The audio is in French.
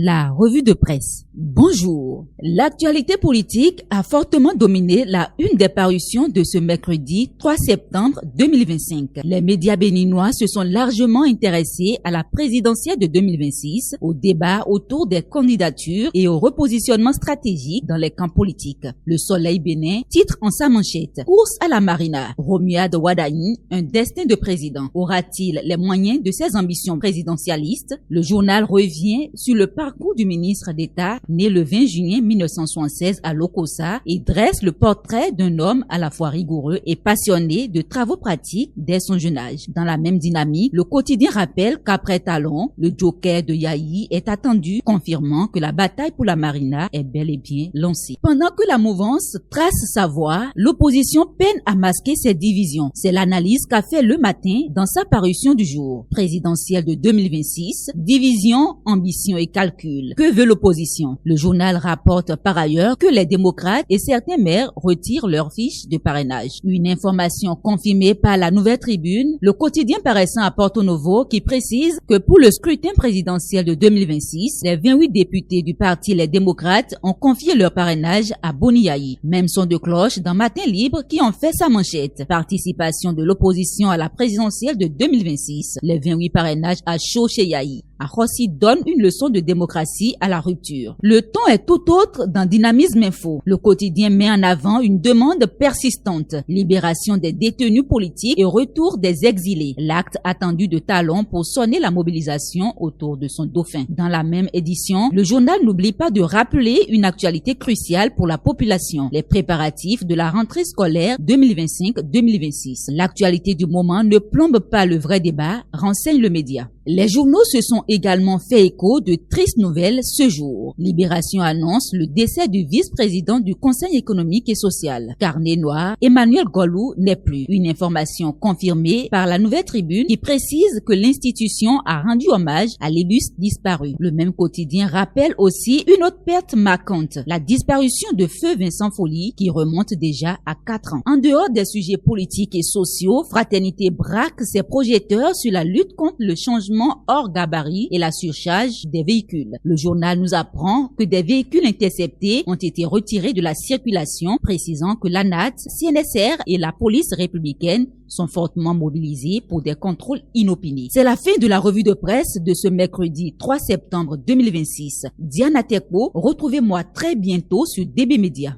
La revue de presse. Bonjour. L'actualité politique a fortement dominé la une des parutions de ce mercredi 3 septembre 2025. Les médias béninois se sont largement intéressés à la présidentielle de 2026, au débat autour des candidatures et au repositionnement stratégique dans les camps politiques. Le Soleil bénin titre en sa manchette: Course à la Marina. Romuald Wadagne, un destin de président. Aura-t-il les moyens de ses ambitions présidentialistes? Le journal revient sur le parcours du ministre d'État né le 20 juillet 1976 à Lokossa et dresse le portrait d'un homme à la fois rigoureux et passionné de travaux pratiques dès son jeune âge. Dans la même dynamique, le quotidien rappelle qu'après Talon, le joker de Yayi est attendu, confirmant que la bataille pour la Marina est bel et bien lancée. Pendant que la mouvance trace sa voie, l'opposition peine à masquer ses divisions. C'est l'analyse qu'a fait Le Matin dans sa parution du jour. Présidentielle de 2026, division, ambition et calcul. Que veut l'opposition? Le journal rapporte par ailleurs que les démocrates et certains maires retirent leurs fiches de parrainage. Une information confirmée par la Nouvelle Tribune, le quotidien paraissant à Porto Novo, qui précise que pour le scrutin présidentiel de 2026, les 28 députés du parti Les Démocrates ont confié leur parrainage à Boni Yayi. Même son de cloche dans Matin Libre qui en fait sa manchette. Participation de l'opposition à la présidentielle de 2026. Les 28 parrainages à chaud chez Yayi. Arossi donne une leçon de démocratie à la rupture. Le ton est tout autre dans Dynamisme Info. Le quotidien met en avant une demande persistante. Libération des détenus politiques et retour des exilés. L'acte attendu de Talon pour sonner la mobilisation autour de son dauphin. Dans la même édition, le journal n'oublie pas de rappeler une actualité cruciale pour la population. Les préparatifs de la rentrée scolaire 2025-2026. L'actualité du moment ne plombe pas le vrai débat, renseigne le média. Les journaux se sont également fait écho de tristes nouvelles ce jour. Libération annonce le décès du vice-président du Conseil économique et social. Carnet noir, Emmanuel Golou n'est plus. Une information confirmée par la Nouvelle Tribune qui précise que l'institution a rendu hommage à l'illustre disparu. Le même quotidien rappelle aussi une autre perte marquante, la disparition de Feu Vincent Folly qui remonte déjà à 4 ans. En dehors des sujets politiques et sociaux, Fraternité braque ses projecteurs sur la lutte contre le changement hors gabarit et la surcharge des véhicules. Le journal nous apprend que des véhicules interceptés ont été retirés de la circulation, précisant que l'ANAT, CNSR et la police républicaine sont fortement mobilisés pour des contrôles inopinés. C'est la fin de la revue de presse de ce mercredi 3 septembre 2026. Diana Tekpo, retrouvez-moi très bientôt sur DB Media.